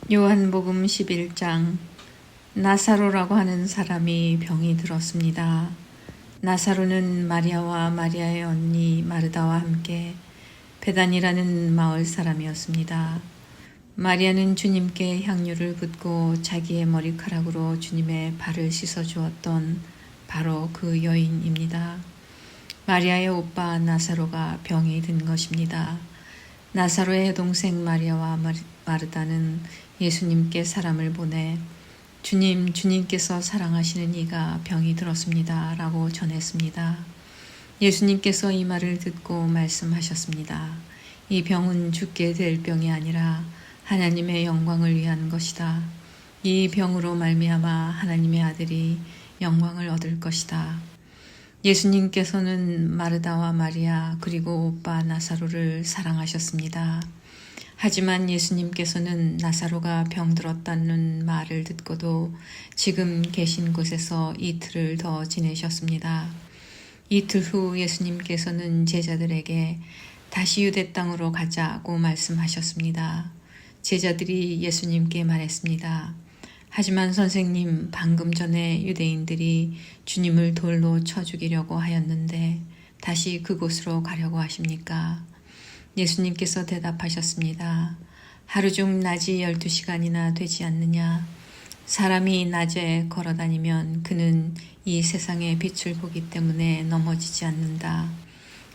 요한복음 11장. 나사로라고 하는 사람이 병이 들었습니다. 나사로는 마리아와 마리아의 언니 마르다와 함께 베단이라는 마을 사람이었습니다. 마리아는 주님께 향유를 붓고 자기의 머리카락으로 주님의 발을 씻어 주었던 바로 그 여인입니다. 마리아의 오빠 나사로가 병이 든 것입니다. 나사로의 동생 마리아와 마르다는 예수님께 사람을 보내 주님께서 사랑하시는 이가 병이 들었습니다 라고 전했습니다. 예수님께서 이 말을 듣고 말씀하셨습니다. 이 병은 죽게 될 병이 아니라 하나님의 영광을 위한 것이다. 이 병으로 말미암아 하나님의 아들이 영광을 얻을 것이다. 예수님께서는 마르다와 마리아 그리고 오빠 나사로를 사랑하셨습니다. 하지만 예수님께서는 나사로가 병들었다는 말을 듣고도 지금 계신 곳에서 이틀을 더 지내셨습니다. 이틀 후 예수님께서는 제자들에게 다시 유대 땅으로 가자고 말씀하셨습니다. 제자들이 예수님께 말했습니다. 하지만 선생님, 방금 전에 유대인들이 주님을 돌로 쳐 죽이려고 하였는데 다시 그곳으로 가려고 하십니까? 예수님께서 대답하셨습니다. 하루 중 낮이 12시간이나 되지 않느냐? 사람이 낮에 걸어다니면 그는 이 세상의 빛을 보기 때문에 넘어지지 않는다.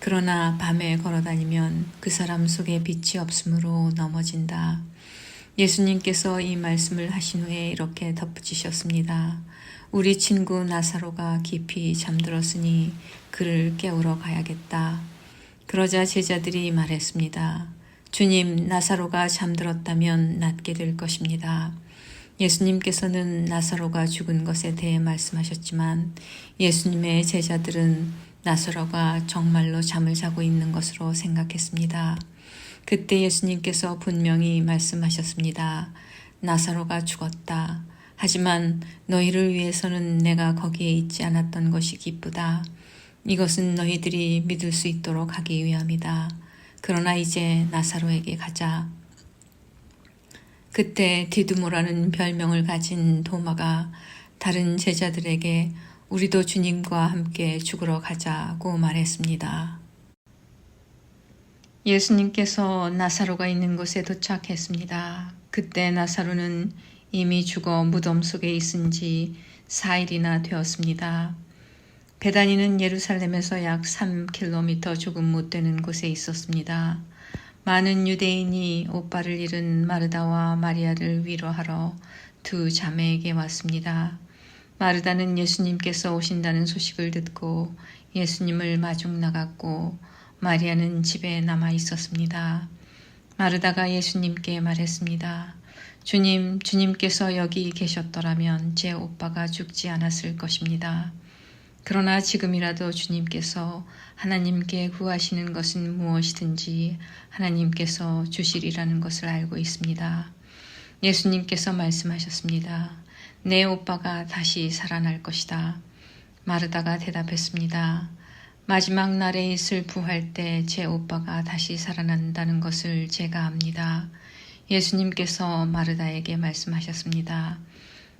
그러나 밤에 걸어다니면 그 사람 속에 빛이 없으므로 넘어진다. 예수님께서 이 말씀을 하신 후에 이렇게 덧붙이셨습니다. 우리 친구 나사로가 깊이 잠들었으니 그를 깨우러 가야겠다. 그러자 제자들이 말했습니다. 주님, 나사로가 잠들었다면 낫게 될 것입니다. 예수님께서는 나사로가 죽은 것에 대해 말씀하셨지만 예수님의 제자들은 나사로가 정말로 잠을 자고 있는 것으로 생각했습니다. 그때 예수님께서 분명히 말씀하셨습니다. 나사로가 죽었다. 하지만 너희를 위해서는 내가 거기에 있지 않았던 것이 기쁘다. 이것은 너희들이 믿을 수 있도록 하기 위함이다. 그러나 이제 나사로에게 가자. 그때 디두모라는 별명을 가진 도마가 다른 제자들에게 우리도 주님과 함께 죽으러 가자고 말했습니다. 예수님께서 나사로가 있는 곳에 도착했습니다. 그때 나사로는 이미 죽어 무덤 속에 있은 지 4일이나 되었습니다. 베다니는 예루살렘에서 약 3km 조금 못 되는 곳에 있었습니다. 많은 유대인이 오빠를 잃은 마르다와 마리아를 위로하러 두 자매에게 왔습니다. 마르다는 예수님께서 오신다는 소식을 듣고 예수님을 마중 나갔고 마리아는 집에 남아 있었습니다. 마르다가 예수님께 말했습니다. 주님께서 여기 계셨더라면 제 오빠가 죽지 않았을 것입니다. 그러나 지금이라도 주님께서 하나님께 구하시는 것은 무엇이든지 하나님께서 주시리라는 것을 알고 있습니다. 예수님께서 말씀하셨습니다. 내 오빠가 다시 살아날 것이다. 마르다가 대답했습니다. 마지막 날에 있을 부활 때 제 오빠가 다시 살아난다는 것을 제가 압니다. 예수님께서 마르다에게 말씀하셨습니다.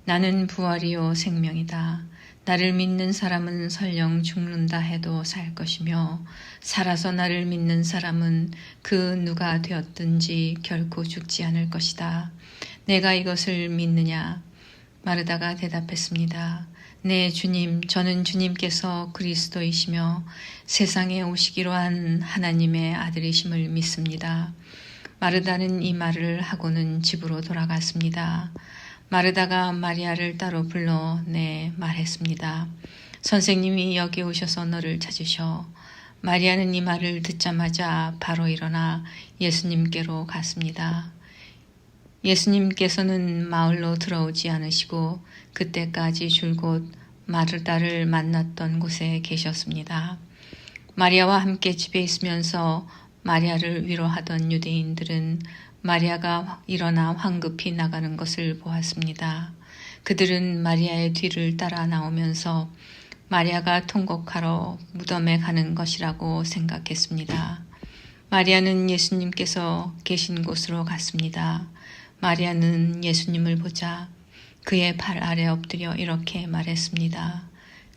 나는 부활이요 생명이다. 나를 믿는 사람은 설령 죽는다 해도 살 것이며 살아서 나를 믿는 사람은 그 누가 되었든지 결코 죽지 않을 것이다. 내가 이것을 믿느냐? 마르다가 대답했습니다. 네, 주님, 저는 주님께서 그리스도이시며 세상에 오시기로 한 하나님의 아들이심을 믿습니다. 마르다는 이 말을 하고는 집으로 돌아갔습니다. 마르다가 마리아를 따로 불러 말했습니다. 선생님이 여기 오셔서 너를 찾으셔. 마리아는 이 말을 듣자마자 바로 일어나 예수님께로 갔습니다. 예수님께서는 마을로 들어오지 않으시고 그때까지 줄곧 마르다를 만났던 곳에 계셨습니다. 마리아와 함께 집에 있으면서 마리아를 위로하던 유대인들은 마리아가 일어나 황급히 나가는 것을 보았습니다. 그들은 마리아의 뒤를 따라 나오면서 마리아가 통곡하러 무덤에 가는 것이라고 생각했습니다. 마리아는 예수님께서 계신 곳으로 갔습니다. 마리아는 예수님을 보자 그의 발 아래 엎드려 이렇게 말했습니다.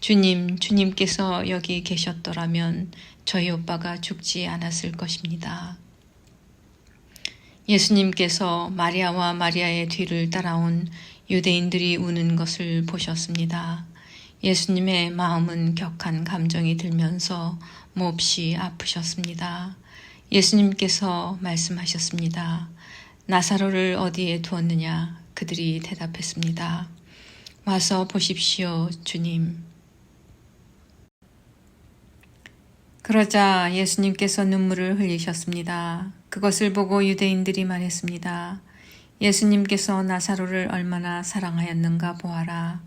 주님, 주님께서 여기 계셨더라면 저희 오빠가 죽지 않았을 것입니다. 예수님께서 마리아와 마리아의 뒤를 따라온 유대인들이 우는 것을 보셨습니다. 예수님의 마음은 격한 감정이 들면서 몹시 아프셨습니다. 예수님께서 말씀하셨습니다. 나사로를 어디에 두었느냐? 그들이 대답했습니다. 와서 보십시오, 주님. 그러자 예수님께서 눈물을 흘리셨습니다. 그것을 보고 유대인들이 말했습니다. 예수님께서 나사로를 얼마나 사랑하였는가 보아라.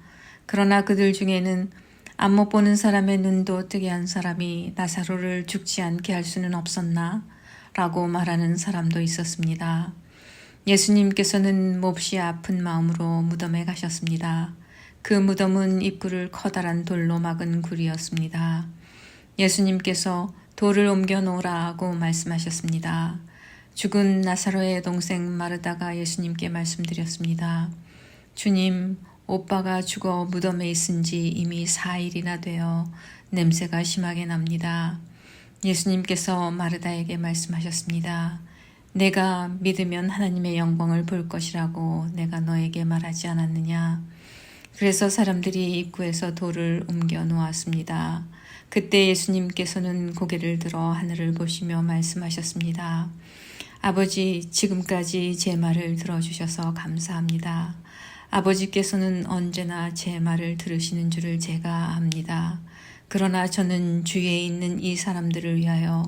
그러나 그들 중에는 안 못 보는 사람의 눈도 뜨게 한 사람이 나사로를 죽지 않게 할 수는 없었나? 라고 말하는 사람도 있었습니다. 예수님께서는 몹시 아픈 마음으로 무덤에 가셨습니다. 그 무덤은 입구를 커다란 돌로 막은 굴이었습니다. 예수님께서 돌을 옮겨 놓으라고 말씀하셨습니다. 죽은 나사로의 동생 마르다가 예수님께 말씀드렸습니다. 주님, 오빠가 죽어 무덤에 있은 지 이미 4일이나 되어 냄새가 심하게 납니다. 예수님께서 마르다에게 말씀하셨습니다. 내가 믿으면 하나님의 영광을 볼 것이라고 내가 너에게 말하지 않았느냐. 그래서 사람들이 입구에서 돌을 옮겨 놓았습니다. 그때 예수님께서는 고개를 들어 하늘을 보시며 말씀하셨습니다. 아버지, 지금까지 제 말을 들어주셔서 감사합니다. 아버지께서는 언제나 제 말을 들으시는 줄을 제가 압니다. 그러나 저는 주위에 있는 이 사람들을 위하여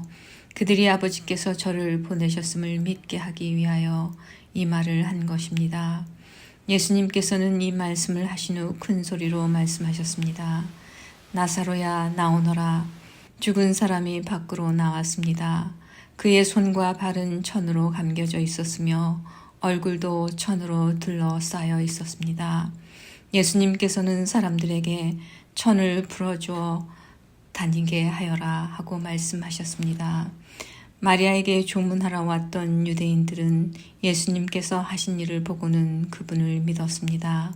그들이 아버지께서 저를 보내셨음을 믿게 하기 위하여 이 말을 한 것입니다. 예수님께서는 이 말씀을 하신 후 큰 소리로 말씀하셨습니다. 나사로야, 나오너라. 죽은 사람이 밖으로 나왔습니다. 그의 손과 발은 천으로 감겨져 있었으며 얼굴도 천으로 둘러싸여 있었습니다. 예수님께서는 사람들에게 천을 풀어주어 다니게 하여라 하고 말씀하셨습니다. 마리아에게 조문하러 왔던 유대인들은 예수님께서 하신 일을 보고는 그분을 믿었습니다.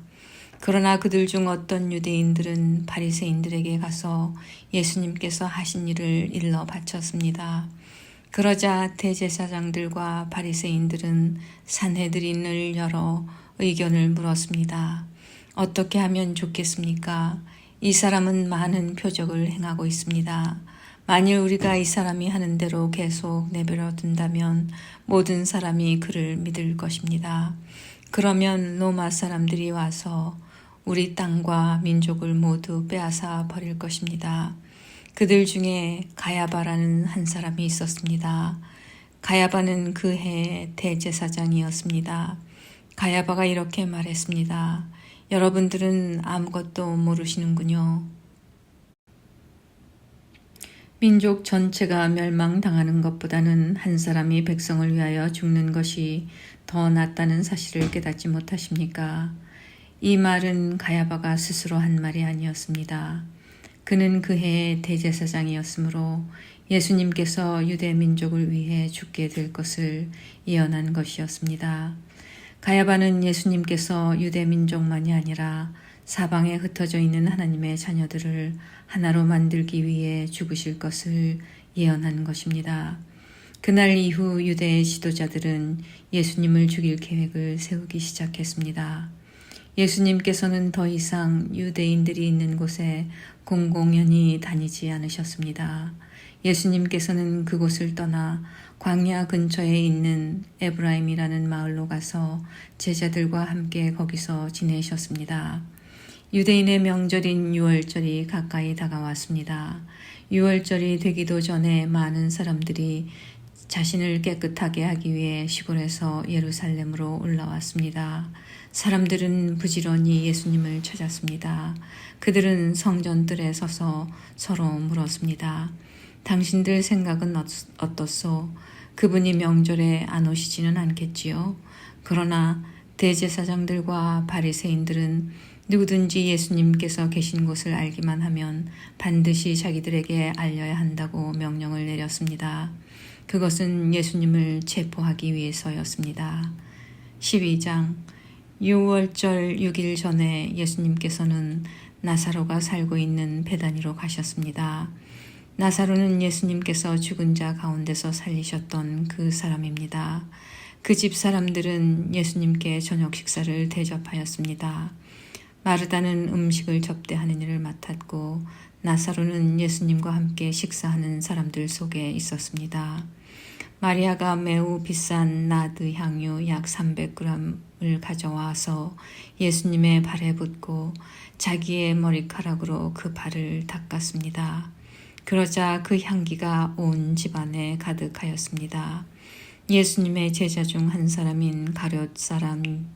그러나 그들 중 어떤 유대인들은 바리새인들에게 가서 예수님께서 하신 일을 일러 바쳤습니다. 그러자 대제사장들과 바리새인들은 산헤드린을 열어 의견을 물었습니다. 어떻게 하면 좋겠습니까? 이 사람은 많은 표적을 행하고 있습니다. 만일 우리가 이 사람이 하는 대로 계속 내버려 둔다면 모든 사람이 그를 믿을 것입니다. 그러면 로마 사람들이 와서 우리 땅과 민족을 모두 빼앗아 버릴 것입니다. 그들 중에 가야바라는 한 사람이 있었습니다. 가야바는 그 해의 대제사장이었습니다. 가야바가 이렇게 말했습니다. 여러분들은 아무것도 모르시는군요. 민족 전체가 멸망당하는 것보다는 한 사람이 백성을 위하여 죽는 것이 더 낫다는 사실을 깨닫지 못하십니까? 이 말은 가야바가 스스로 한 말이 아니었습니다. 그는 그 해의 대제사장이었으므로 예수님께서 유대 민족을 위해 죽게 될 것을 예언한 것이었습니다. 가야바는 예수님께서 유대 민족만이 아니라 사방에 흩어져 있는 하나님의 자녀들을 하나로 만들기 위해 죽으실 것을 예언한 것입니다. 그날 이후 유대의 지도자들은 예수님을 죽일 계획을 세우기 시작했습니다. 예수님께서는 더 이상 유대인들이 있는 곳에 공공연히 다니지 않으셨습니다. 예수님께서는 그곳을 떠나 광야 근처에 있는 에브라임이라는 마을로 가서 제자들과 함께 거기서 지내셨습니다. 유대인의 명절인 유월절이 가까이 다가왔습니다. 유월절이 되기도 전에 많은 사람들이 자신을 깨끗하게 하기 위해 시골에서 예루살렘으로 올라왔습니다. 사람들은 부지런히 예수님을 찾았습니다. 그들은 성전뜰에 서서 서로 물었습니다. 당신들 생각은 어떻소? 그분이 명절에 안 오시지는 않겠지요? 그러나 대제사장들과 바리새인들은 누구든지 예수님께서 계신 곳을 알기만 하면 반드시 자기들에게 알려야 한다고 명령을 내렸습니다. 그것은 예수님을 체포하기 위해서였습니다. 12장 6월절 6일 전에 예수님께서는 나사로가 살고 있는 베다니로 가셨습니다. 나사로는 예수님께서 죽은 자 가운데서 살리셨던 그 사람입니다. 그 집 사람들은 예수님께 저녁 식사를 대접하였습니다. 마르다는 음식을 접대하는 일을 맡았고 나사로는 예수님과 함께 식사하는 사람들 속에 있었습니다. 마리아가 매우 비싼 나드 향유 약 300g을 가져와서 예수님의 발에 붓고 자기의 머리카락으로 그 발을 닦았습니다. 그러자 그 향기가 온 집안에 가득하였습니다. 예수님의 제자 중 한 사람인 가룟 사람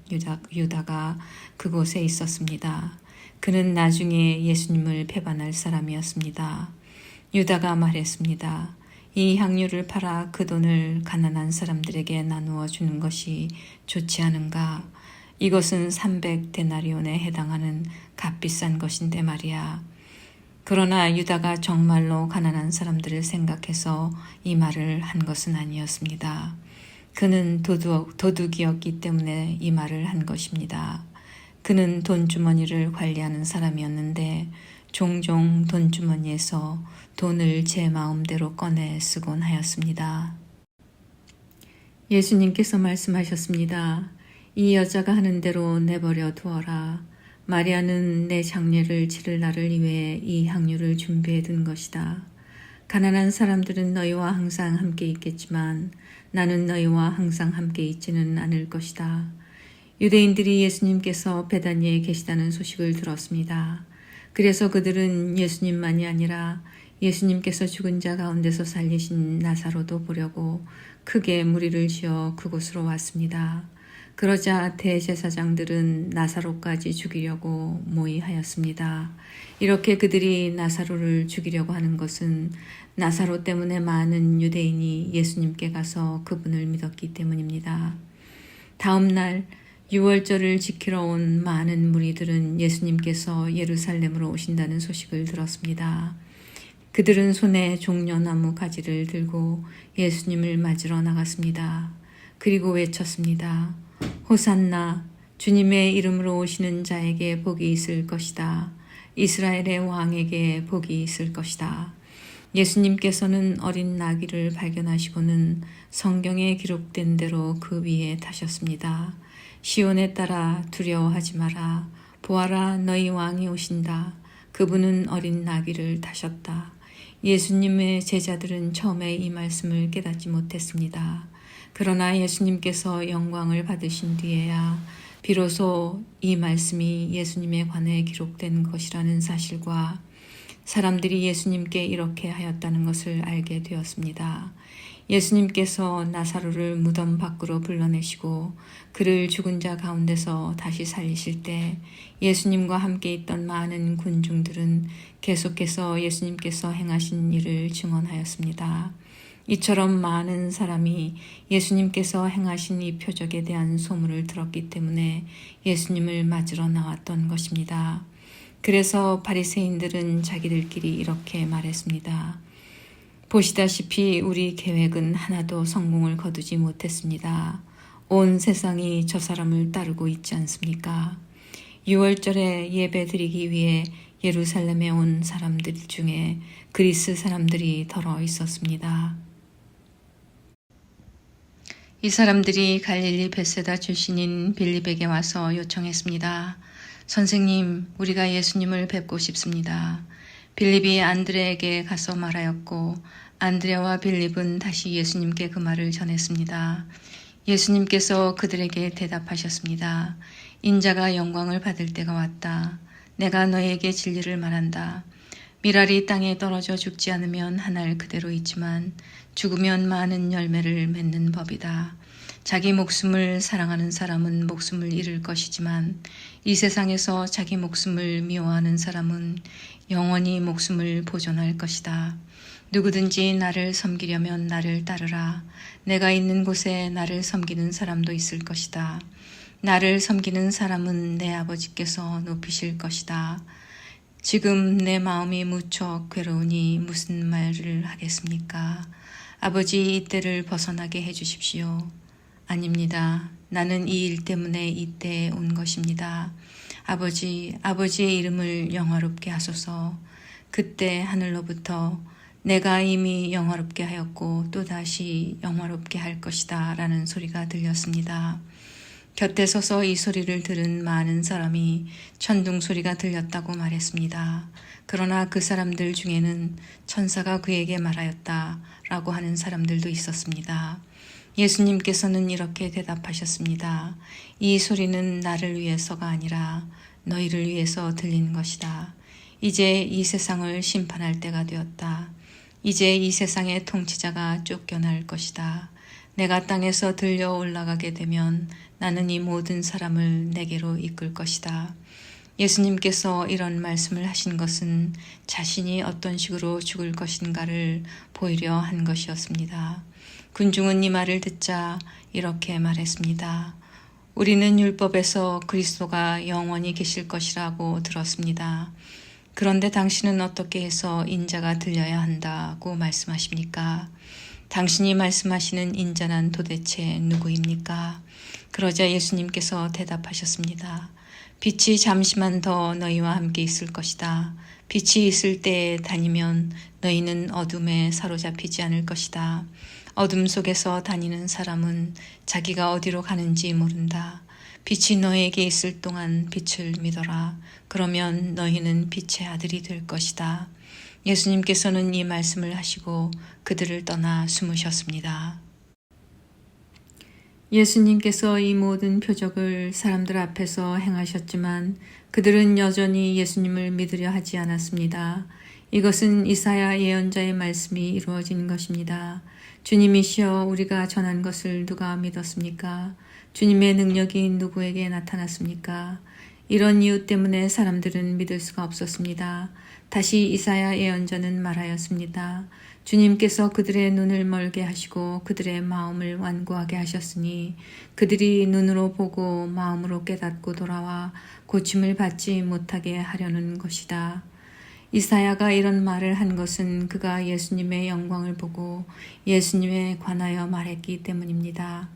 유다가 그곳에 있었습니다. 그는 나중에 예수님을 배반할 사람이었습니다. 유다가 말했습니다. 이 향유를 팔아 그 돈을 가난한 사람들에게 나누어 주는 것이 좋지 않은가? 이것은 300데나리온에 해당하는 값비싼 것인데 말이야. 그러나 유다가 정말로 가난한 사람들을 생각해서 이 말을 한 것은 아니었습니다. 그는 도둑이었기 때문에 이 말을 한 것입니다. 그는 돈주머니를 관리하는 사람이었는데 종종 돈주머니에서 돈을 제 마음대로 꺼내 쓰곤 하였습니다. 예수님께서 말씀하셨습니다. 이 여자가 하는 대로 내버려 두어라. 마리아는 내 장례를 치를 날을 위해 이 향유를 준비해 둔 것이다. 가난한 사람들은 너희와 항상 함께 있겠지만 나는 너희와 항상 함께 있지는 않을 것이다. 유대인들이 예수님께서 베다니에 계시다는 소식을 들었습니다. 그래서 그들은 예수님만이 아니라 예수님께서 죽은 자 가운데서 살리신 나사로도 보려고 크게 무리를 지어 그곳으로 왔습니다. 그러자 대제사장들은 나사로까지 죽이려고 모의하였습니다. 이렇게 그들이 나사로를 죽이려고 하는 것은 나사로 때문에 많은 유대인이 예수님께 가서 그분을 믿었기 때문입니다. 다음 날 유월절을 지키러 온 많은 무리들은 예수님께서 예루살렘으로 오신다는 소식을 들었습니다. 그들은 손에 종려나무 가지를 들고 예수님을 맞으러 나갔습니다. 그리고 외쳤습니다. 호산나, 주님의 이름으로 오시는 자에게 복이 있을 것이다. 이스라엘의 왕에게 복이 있을 것이다. 예수님께서는 어린 나귀를 발견하시고는 성경에 기록된 대로 그 위에 타셨습니다. 시온에 따라 두려워하지 마라. 보아라, 너희 왕이 오신다. 그분은 어린 나귀를 타셨다. 예수님의 제자들은 처음에 이 말씀을 깨닫지 못했습니다. 그러나 예수님께서 영광을 받으신 뒤에야 비로소 이 말씀이 예수님에 관해 기록된 것이라는 사실과 사람들이 예수님께 이렇게 하였다는 것을 알게 되었습니다. 예수님께서 나사로를 무덤 밖으로 불러내시고 그를 죽은 자 가운데서 다시 살리실 때 예수님과 함께 있던 많은 군중들은 계속해서 예수님께서 행하신 일을 증언하였습니다. 이처럼 많은 사람이 예수님께서 행하신 이 표적에 대한 소문을 들었기 때문에 예수님을 맞으러 나왔던 것입니다. 그래서 바리새인들은 자기들끼리 이렇게 말했습니다. 보시다시피 우리 계획은 하나도 성공을 거두지 못했습니다. 온 세상이 저 사람을 따르고 있지 않습니까? 유월절에 예배 드리기 위해 예루살렘에 온 사람들 중에 그리스 사람들이 더러 있었습니다. 이 사람들이 갈릴리 벳세다 출신인 빌립에게 와서 요청했습니다. 선생님, 우리가 예수님을 뵙고 싶습니다. 빌립이 안드레에게 가서 말하였고 안드레와 빌립은 다시 예수님께 그 말을 전했습니다. 예수님께서 그들에게 대답하셨습니다. 인자가 영광을 받을 때가 왔다. 내가 너에게 진리를 말한다. 미랄이 땅에 떨어져 죽지 않으면 한 알 그대로 있지만 죽으면 많은 열매를 맺는 법이다. 자기 목숨을 사랑하는 사람은 목숨을 잃을 것이지만 이 세상에서 자기 목숨을 미워하는 사람은 영원히 목숨을 보존할 것이다. 누구든지 나를 섬기려면 나를 따르라. 내가 있는 곳에 나를 섬기는 사람도 있을 것이다. 나를 섬기는 사람은 내 아버지께서 높이실 것이다. 지금 내 마음이 무척 괴로우니 무슨 말을 하겠습니까? 아버지 이때를 벗어나게 해주십시오. 아닙니다. 나는 이 일 때문에 이때에 온 것입니다. 아버지의 이름을 영화롭게 하소서. 그때 하늘로부터 내가 이미 영화롭게 하였고 또다시 영화롭게 할 것이다 라는 소리가 들렸습니다. 곁에 서서 이 소리를 들은 많은 사람이 천둥 소리가 들렸다고 말했습니다. 그러나 그 사람들 중에는 천사가 그에게 말하였다 라고 하는 사람들도 있었습니다. 예수님께서는 이렇게 대답하셨습니다. 이 소리는 나를 위해서가 아니라 너희를 위해서 들린 것이다. 이제 이 세상을 심판할 때가 되었다. 이제 이 세상의 통치자가 쫓겨날 것이다. 내가 땅에서 들려 올라가게 되면 나는 이 모든 사람을 내게로 이끌 것이다. 예수님께서 이런 말씀을 하신 것은 자신이 어떤 식으로 죽을 것인가를 보이려 한 것이었습니다. 군중은 이 말을 듣자 이렇게 말했습니다. 우리는 율법에서 그리스도가 영원히 계실 것이라고 들었습니다. 그런데 당신은 어떻게 해서 인자가 들려야 한다고 말씀하십니까? 당신이 말씀하시는 인자는 도대체 누구입니까? 그러자 예수님께서 대답하셨습니다. 빛이 잠시만 더 너희와 함께 있을 것이다. 빛이 있을 때에 다니면 너희는 어둠에 사로잡히지 않을 것이다. 어둠 속에서 다니는 사람은 자기가 어디로 가는지 모른다. 빛이 너에게 있을 동안 빛을 믿어라. 그러면 너희는 빛의 아들이 될 것이다. 예수님께서는 이 말씀을 하시고 그들을 떠나 숨으셨습니다. 예수님께서 이 모든 표적을 사람들 앞에서 행하셨지만 그들은 여전히 예수님을 믿으려 하지 않았습니다. 이것은 이사야 예언자의 말씀이 이루어진 것입니다. 주님이시여 우리가 전한 것을 누가 믿었습니까? 주님의 능력이 누구에게 나타났습니까? 이런 이유 때문에 사람들은 믿을 수가 없었습니다. 다시 이사야 예언자는 말하였습니다. 주님께서 그들의 눈을 멀게 하시고 그들의 마음을 완고하게 하셨으니 그들이 눈으로 보고 마음으로 깨닫고 돌아와 고침을 받지 못하게 하려는 것이다. 이사야가 이런 말을 한 것은 그가 예수님의 영광을 보고 예수님에 관하여 말했기 때문입니다.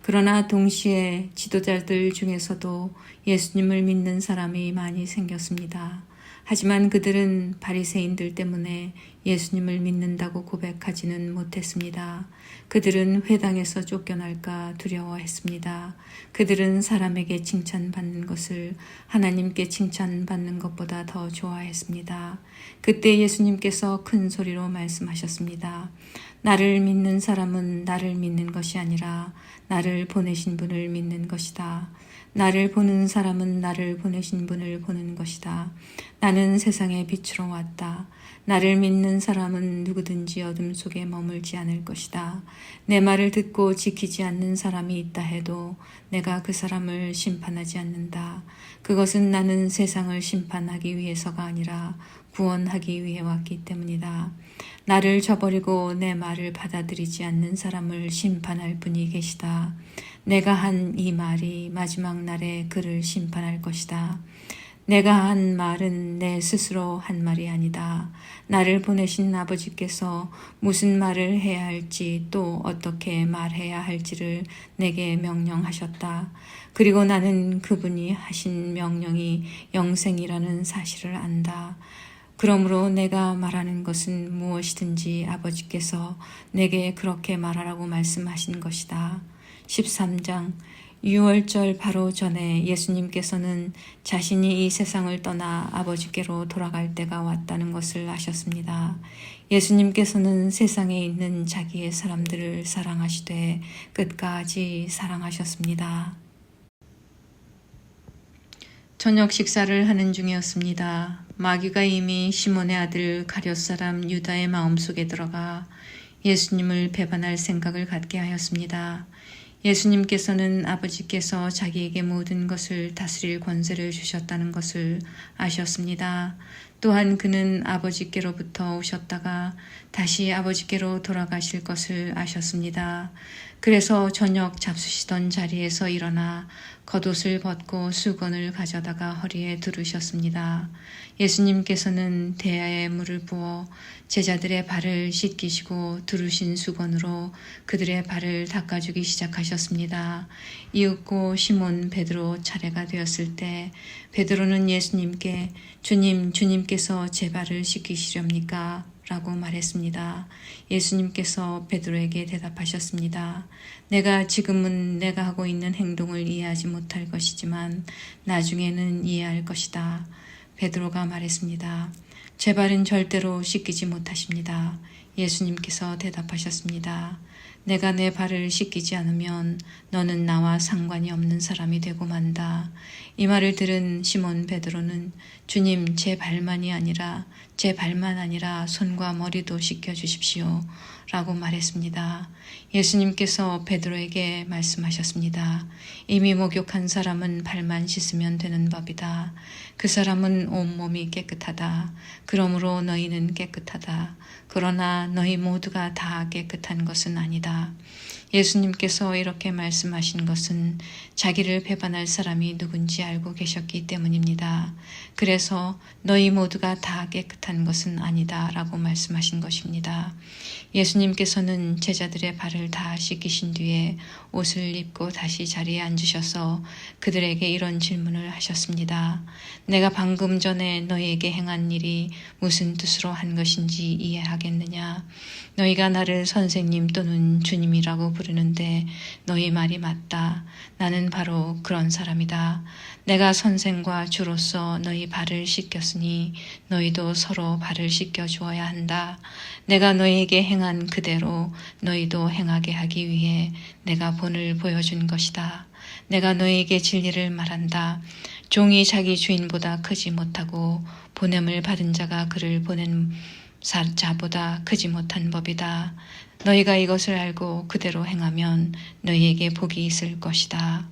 그러나 동시에 지도자들 중에서도 예수님을 믿는 사람이 많이 생겼습니다. 하지만 그들은 바리새인들 때문에 예수님을 믿는다고 고백하지는 못했습니다. 그들은 회당에서 쫓겨날까 두려워했습니다. 그들은 사람에게 칭찬받는 것을 하나님께 칭찬받는 것보다 더 좋아했습니다. 그때 예수님께서 큰 소리로 말씀하셨습니다. 나를 믿는 사람은 나를 믿는 것이 아니라 나를 보내신 분을 믿는 것이다. 나를 보는 사람은 나를 보내신 분을 보는 것이다. 나는 세상의 빛으로 왔다. 나를 믿는 사람은 누구든지 어둠 속에 머물지 않을 것이다. 내 말을 듣고 지키지 않는 사람이 있다 해도 내가 그 사람을 심판하지 않는다. 그것은 나는 세상을 심판하기 위해서가 아니라 구원하기 위해 왔기 때문이다. 나를 저버리고 내 말을 받아들이지 않는 사람을 심판할 분이 계시다. 내가 한 이 말이 마지막 날에 그를 심판할 것이다. 내가 한 말은 내 스스로 한 말이 아니다. 나를 보내신 아버지께서 무슨 말을 해야 할지 또 어떻게 말해야 할지를 내게 명령하셨다. 그리고 나는 그분이 하신 명령이 영생이라는 사실을 안다. 그러므로 내가 말하는 것은 무엇이든지 아버지께서 내게 그렇게 말하라고 말씀하신 것이다. 13장 유월절 바로 전에 예수님께서는 자신이 이 세상을 떠나 아버지께로 돌아갈 때가 왔다는 것을 아셨습니다. 예수님께서는 세상에 있는 자기의 사람들을 사랑하시되 끝까지 사랑하셨습니다. 저녁 식사를 하는 중이었습니다. 마귀가 이미 시몬의 아들 가룟 사람 유다의 마음속에 들어가 예수님을 배반할 생각을 갖게 하였습니다. 예수님께서는 아버지께서 자기에게 모든 것을 다스릴 권세를 주셨다는 것을 아셨습니다. 또한 그는 아버지께로부터 오셨다가 다시 아버지께로 돌아가실 것을 아셨습니다. 그래서 저녁 잡수시던 자리에서 일어나 겉옷을 벗고 수건을 가져다가 허리에 두르셨습니다. 예수님께서는 대야에 물을 부어 제자들의 발을 씻기시고 두르신 수건으로 그들의 발을 닦아주기 시작하셨습니다. 이윽고 시몬 베드로 차례가 되었을 때 베드로는 예수님께 주님께서 제 발을 씻기시렵니까? 라고 말했습니다. 예수님께서 베드로에게 대답하셨습니다. 지금은 내가 하고 있는 행동을 이해하지 못할 것이지만 나중에는 이해할 것이다. 베드로가 말했습니다. 제 발은 절대로 씻기지 못하십니다. 예수님께서 대답하셨습니다. 내가 내 발을 씻기지 않으면 너는 나와 상관이 없는 사람이 되고 만다. 이 말을 들은 시몬 베드로는 주님 제 발만 아니라 손과 머리도 씻겨 주십시오. 라고 말했습니다. 예수님께서 베드로에게 말씀하셨습니다. 이미 목욕한 사람은 발만 씻으면 되는 법이다. 그 사람은 온몸이 깨끗하다. 그러므로 너희는 깨끗하다. 그러나 너희 모두가 다 깨끗한 것은 아니다. 예수님께서 이렇게 말씀하신 것은 자기를 배반할 사람이 누군지 알고 계셨기 때문입니다. 그래서 너희 모두가 다 깨끗한 것은 아니다 라고 말씀하신 것입니다. 예수님께서는 제자들의 발을 다 씻기신 뒤에 옷을 입고 다시 자리에 앉으셔서 그들에게 이런 질문을 하셨습니다. 내가 방금 전에 너희에게 행한 일이 무슨 뜻으로 한 것인지 이해하겠느냐? 너희가 나를 선생님 또는 주님이라고 부르는데 너희 말이 맞다. 나는 바로 그런 사람이다. 내가 선생과 주로서 너희 발을 씻겼으니 너희도 서로 발을 씻겨 주어야 한다. 내가 너희에게 행한 그대로 너희도 행하게 하기 위해 내가 본을 보여준 것이다. 내가 너희에게 진리를 말한다. 종이 자기 주인보다 크지 못하고 보냄을 받은 자가 그를 보낸 자보다 크지 못한 법이다. 너희가 이것을 알고 그대로 행하면 너희에게 복이 있을 것이다.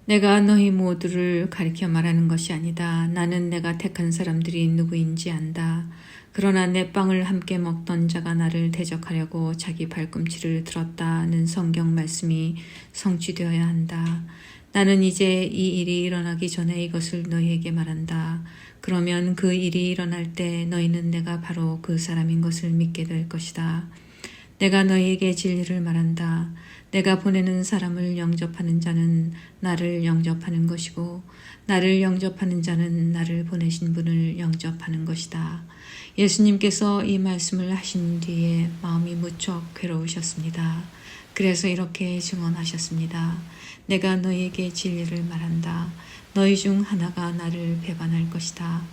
내가 너희 모두를 가리켜 말하는 것이 아니다. 나는 내가 택한 사람들이 누구인지 안다. 그러나 내 빵을 함께 먹던 자가 나를 대적하려고 자기 발꿈치를 들었다는 성경 말씀이 성취되어야 한다. 나는 이제 이 일이 일어나기 전에 이것을 너희에게 말한다. 그러면 그 일이 일어날 때 너희는 내가 바로 그 사람인 것을 믿게 될 것이다. 내가 너희에게 진리를 말한다. 내가 보내는 사람을 영접하는 자는 나를 영접하는 것이고 나를 영접하는 자는 나를 보내신 분을 영접하는 것이다. 예수님께서 이 말씀을 하신 뒤에 마음이 무척 괴로우셨습니다. 그래서 이렇게 증언하셨습니다. 내가 너희에게 진리를 말한다. 너희 중 하나가 나를 배반할 것이다.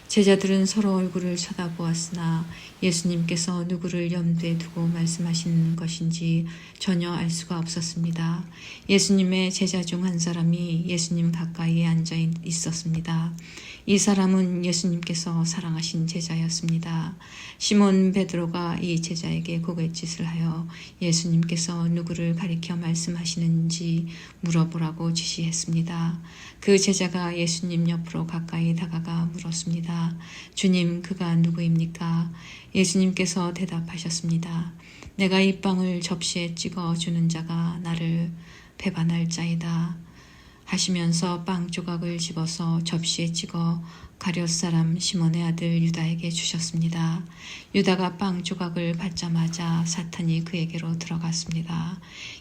제자들은 서로 얼굴을 쳐다보았으나 예수님께서 누구를 염두에 두고 말씀하시는 것인지 전혀 알 수가 없었습니다. 예수님의 제자 중 한 사람이 예수님 가까이에 앉아 있었습니다. 이 사람은 예수님께서 사랑하신 제자였습니다. 시몬 베드로가 이 제자에게 고갯짓을 하여 예수님께서 누구를 가리켜 말씀하시는지 물어보라고 지시했습니다. 그 제자가 예수님 옆으로 가까이 다가가 물었습니다. 주님, 그가 누구입니까? 예수님께서 대답하셨습니다. 내가 이 빵을 접시에 찍어 주는 자가 나를 배반할 자이다. 하시면서 빵 조각을 집어서 접시에 찍어 가룟 사람 시몬의 아들 유다에게 주셨습니다. 유다가 빵 조각을 받자마자 사탄이 그에게로 들어갔습니다.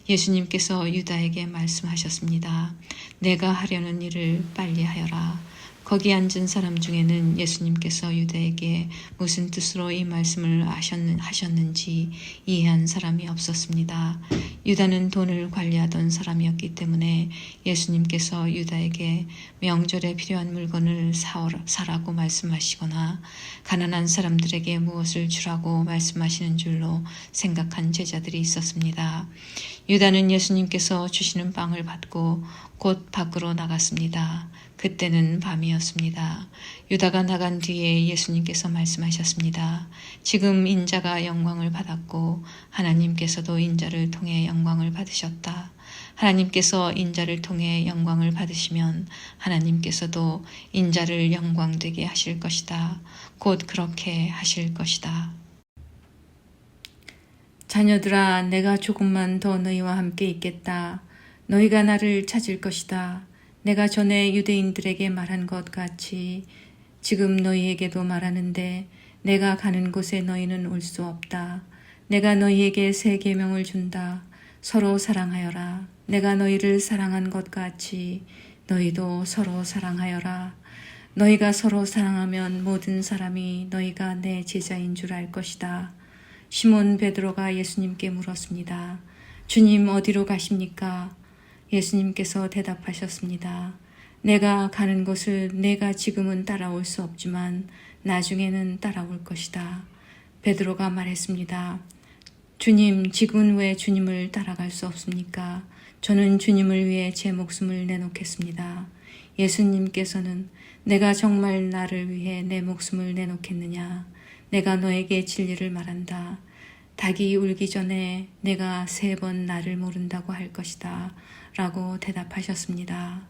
예수님께서 유다에게 말씀하셨습니다. 내가 하려는 일을 빨리 하여라. 거기 앉은 사람 중에는 예수님께서 유다에게 무슨 뜻으로 이 말씀을 하셨는지 이해한 사람이 없었습니다. 유다는 돈을 관리하던 사람이었기 때문에 예수님께서 유다에게 명절에 필요한 물건을 사라고 말씀하시거나 가난한 사람들에게 무엇을 주라고 말씀하시는 줄로 생각한 제자들이 있었습니다. 유다는 예수님께서 주시는 빵을 받고 곧 밖으로 나갔습니다. 그때는 밤이었습니다. 유다가 나간 뒤에 예수님께서 말씀하셨습니다. 지금 인자가 영광을 받았고 하나님께서도 인자를 통해 영광을 받으셨다. 하나님께서 인자를 통해 영광을 받으시면 하나님께서도 인자를 영광되게 하실 것이다. 곧 그렇게 하실 것이다. 자녀들아, 내가 조금만 더 너희와 함께 있겠다. 너희가 나를 찾을 것이다. 내가 전에 유대인들에게 말한 것 같이 지금 너희에게도 말하는데 내가 가는 곳에 너희는 올 수 없다. 내가 너희에게 새 계명을 준다. 서로 사랑하여라. 내가 너희를 사랑한 것 같이 너희도 서로 사랑하여라. 너희가 서로 사랑하면 모든 사람이 너희가 내 제자인 줄 알 것이다. 시몬 베드로가 예수님께 물었습니다. 주님, 어디로 가십니까? 예수님께서 대답하셨습니다. 내가 가는 곳을 내가 지금은 따라올 수 없지만 나중에는 따라올 것이다. 베드로가 말했습니다. 주님, 지금은 왜 주님을 따라갈 수 없습니까? 저는 주님을 위해 제 목숨을 내놓겠습니다. 예수님께서는 내가 정말 나를 위해 내 목숨을 내놓겠느냐? 내가 너에게 진리를 말한다. 닭이 울기 전에 내가 3번 나를 모른다고 할 것이다. 라고 대답하셨습니다.